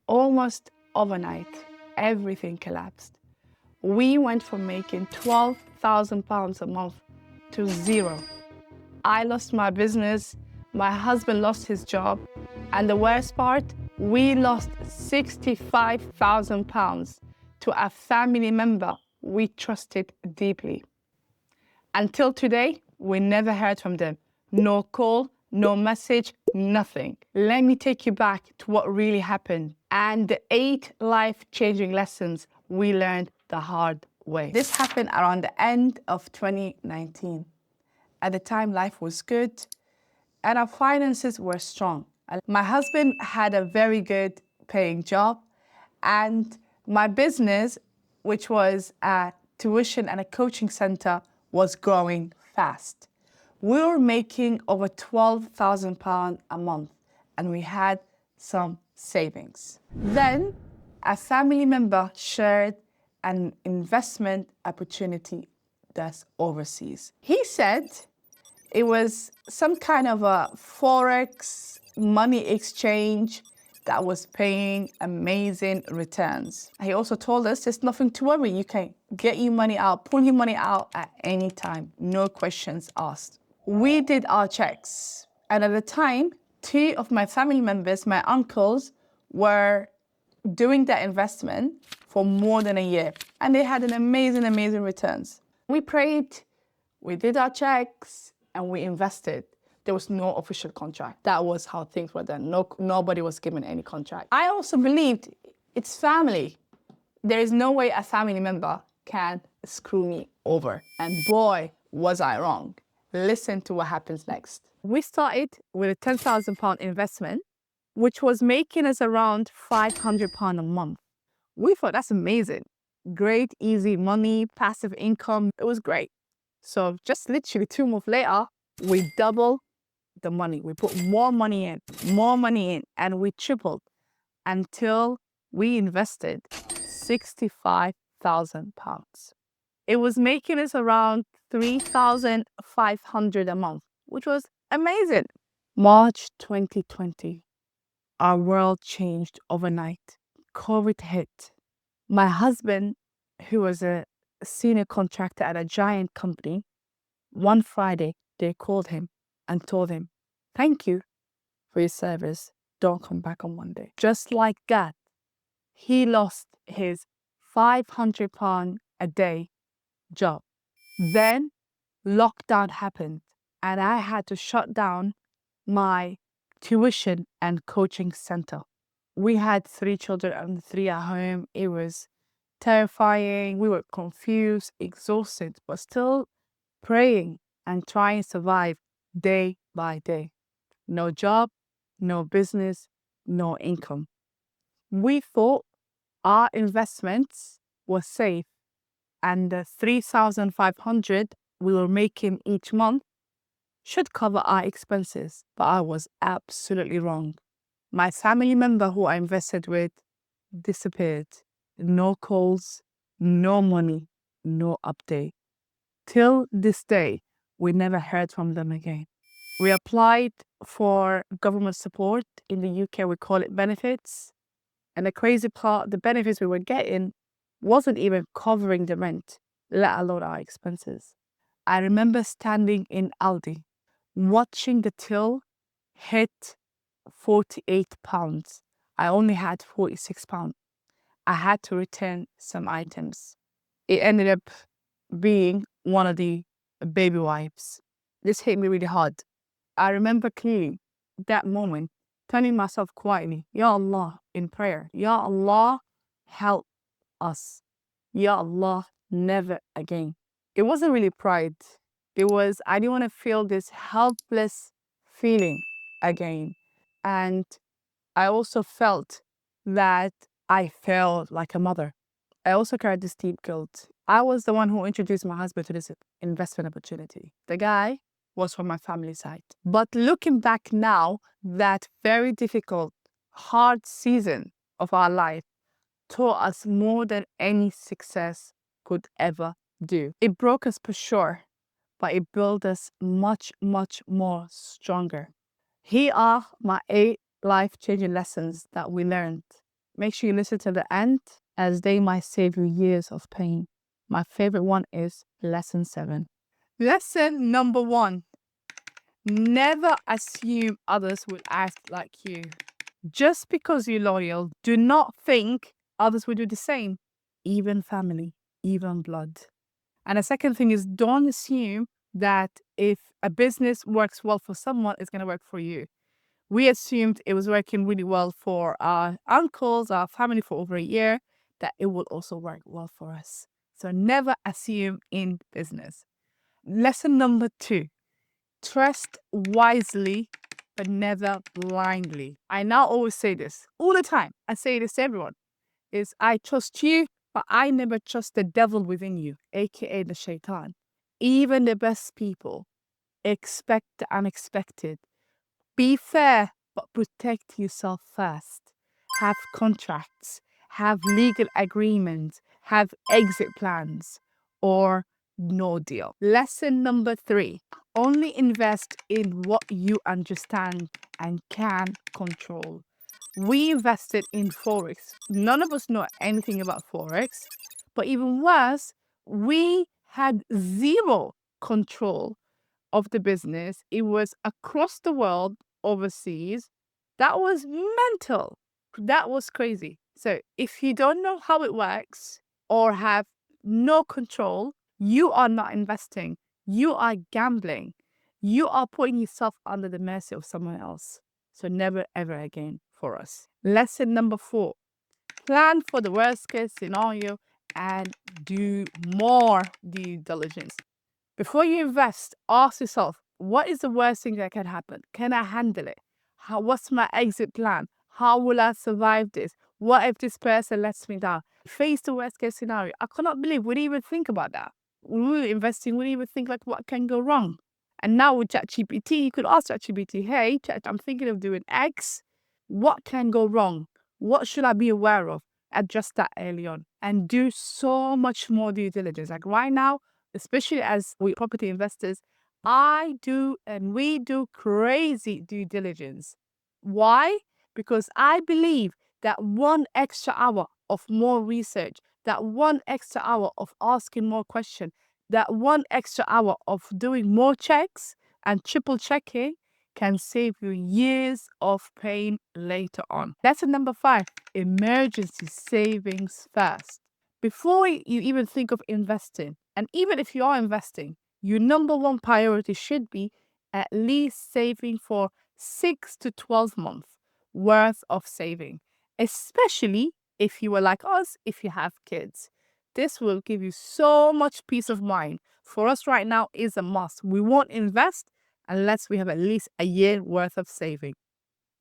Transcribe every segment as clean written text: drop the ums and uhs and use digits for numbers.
Almost overnight, everything collapsed. We went from making £12,000 a month to zero. I lost my business, my husband lost his job, and the worst part, we lost £65,000 to a family member we trusted deeply. Until today, we never heard from them. No call, no message, nothing. Let me take you back to what really happened and the 8 life-changing lessons we learned the hard way. This happened around the end of 2019. At the time, life was good and our finances were strong. My husband had a very good paying job, and my business, which was a tuition and a coaching center, was growing fast. We were making over £12,000 a month, and we had some savings. Then a family member shared an investment opportunity that's overseas. He said it was some kind of a forex money exchange that was paying amazing returns. He also told us there's nothing to worry. You can get your money out, pull your money out at any time, no questions asked. We did our checks, and at the time, 2 of my family members, my uncles, were doing that investment for more than a year, and they had an amazing returns. We prayed, we did our checks, and we invested. There was no official contract. That was how things were done. Nobody was given any contract. I also believed it's family. There is no way a family member can screw me over. And boy, was I wrong. Listen to what happens next. We started with a £10,000 investment, which was making us around £500 a month. We thought that's amazing. Great, easy money, passive income. It was great. So just literally 2 months later, we doubled the money. We put more money in, and we tripled until we invested £65,000. It was making us around £3,500 a month, which was amazing. March 2020, our world changed overnight. COVID hit. My husband, who was a senior contractor at a giant company, one Friday, they called him and told him, "Thank you for your service. Don't come back on Monday." Just like that, he lost his £500 a day job. Then lockdown happened, and I had to shut down my tuition and coaching center. We had 3 children and 3 at home. It was terrifying. We were confused, exhausted, but still praying and trying to survive day by day. No job, no business, no income. We thought our investments were safe, and the $3,500 we were making each month should cover our expenses, but I was absolutely wrong. My family member who I invested with disappeared. No calls, no money, no update. Till this day, we never heard from them again. We applied for government support. In the UK, we call it benefits. And the crazy part, the benefits we were getting wasn't even covering the rent, let alone our expenses. I remember standing in Aldi, watching the till hit £48. I only had £46. I had to return some items. It ended up being one of the baby wipes. This hit me really hard. I remember clearly that moment, telling myself quietly, "Ya Allah," in prayer, "Ya Allah, help us. Ya Allah, never again." It wasn't really pride. It was, I didn't want to feel this helpless feeling again. And I also felt that I failed like a mother. I also carried this deep guilt. I was the one who introduced my husband to this investment opportunity. The guy was from my family side. But looking back now, that very difficult, hard season of our life taught us more than any success could ever do. It broke us for sure, but it built us much more stronger. Here are my 8 life-changing lessons that we learned. Make sure you listen to the end, as they might save you years of pain. My favorite one is lesson 7. Lesson number 1. Never assume others will act like you. Just because you're loyal, do not think others will do the same. Even family, even blood. And the second thing is, don't assume that if a business works well for someone, it's going to work for you. We assumed it was working really well for our uncles, our family for over a year, that it will also work well for us. So never assume in business. Lesson number 2, trust wisely, but never blindly. I now always say this all the time. I say this to everyone, is I trust you, but I never trust the devil within you, aka the shaitan. Even the best people expect the unexpected. Be fair, but protect yourself first. Have contracts, have legal agreements, have exit plans, or no deal. Lesson number 3, only invest in what you understand and can control. We invested in Forex. None of us know anything about Forex, but even worse, we had zero control of the business. It was across the world, overseas. That was mental. That was crazy. So if you don't know how it works or have no control, you are not investing. You are gambling. You are putting yourself under the mercy of someone else. So never ever again for us. Lesson number 4, plan for the worst case scenario and do more due diligence. Before you invest, ask yourself, what is the worst thing that can happen? Can I handle it? What's my exit plan? How will I survive this? What if this person lets me down? Face the worst case scenario. I cannot believe we didn't even think about that. When we were investing, we didn't even think like what can go wrong. And now with ChatGPT, you could ask ChatGPT, hey, Chat, I'm thinking of doing X. What can go wrong? What should I be aware of? Adjust that early on and do so much more due diligence. Like right now, especially as we property investors, I do and we do crazy due diligence. Why? Because I believe that one extra hour of more research, that one extra hour of asking more questions, that one extra hour of doing more checks and triple checking can save you years of pain later on. Lesson number 5, emergency savings first. Before you even think of investing, and even if you are investing, your number 1 priority should be at least saving for 6 to 12 months worth of saving, especially if you are like us, if you have kids. This will give you so much peace of mind. For us right now is a must. We won't invest unless we have at least a year worth of saving.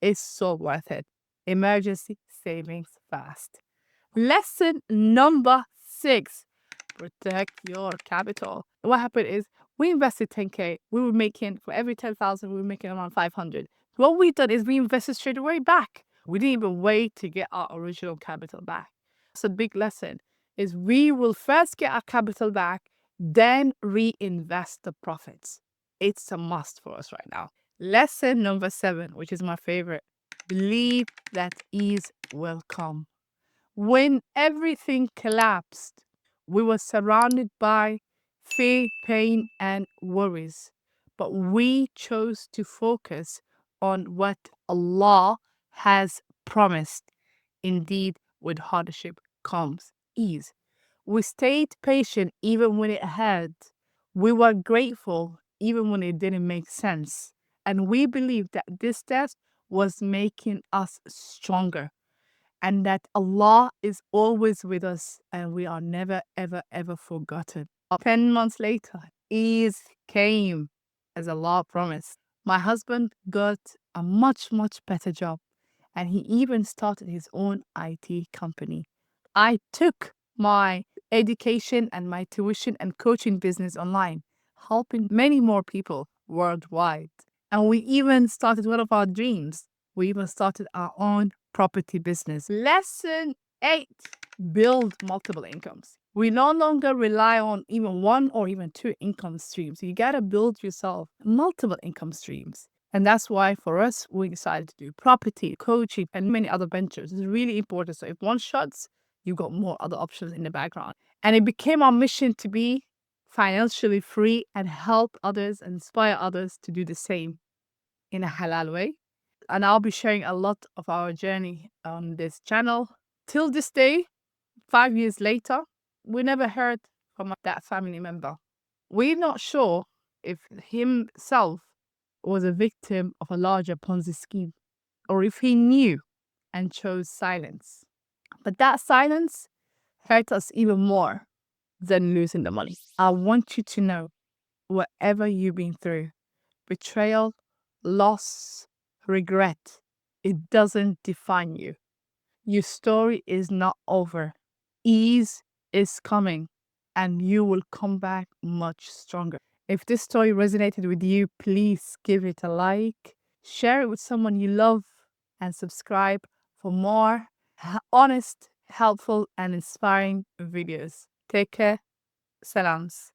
It's so worth it. Emergency savings fast. Lesson number 6, protect your capital. What happened is we invested 10K. We were making, for every 10,000, we were making around 500. What we did is we invested straight away back. We didn't even wait to get our original capital back. It's a big lesson, is we will first get our capital back, then reinvest the profits. It's a must for us right now. Lesson number 7, which is my favorite, believe that ease will come. When everything collapsed, we were surrounded by fear, pain, and worries. But we chose to focus on what Allah has promised. Indeed, with hardship comes ease. We stayed patient even when it hurt. We were grateful even when it didn't make sense. And we believed that this test was making us stronger, and that Allah is always with us and we are never, ever, ever forgotten. 10 months later, ease came as Allah promised. My husband got a much, much better job, and he even started his own IT company. I took my education and my tuition and coaching business online, helping many more people worldwide. And we even started one of our dreams. We even started our own property business. Lesson 8, build multiple incomes. We no longer rely on even 1 or even 2 income streams. You got to build yourself multiple income streams. And that's why for us, we decided to do property, coaching, and many other ventures. It's really important. So if one shuts, you've got more other options in the background. And it became our mission to be financially free and help others, inspire others to do the same in a halal way. And I'll be sharing a lot of our journey on this channel. Till this day, 5 years later, we never heard from that family member. We're not sure if himself was a victim of a larger Ponzi scheme or if he knew and chose silence. But that silence hurt us even more than losing the money. I want you to know, whatever you've been through, betrayal, loss, regret, it doesn't define you. Your story is not over. Ease is coming and you will come back much stronger. If this story resonated with you, please give it a like, share it with someone you love, and subscribe for more honest, helpful, and inspiring videos. Take care. Salams.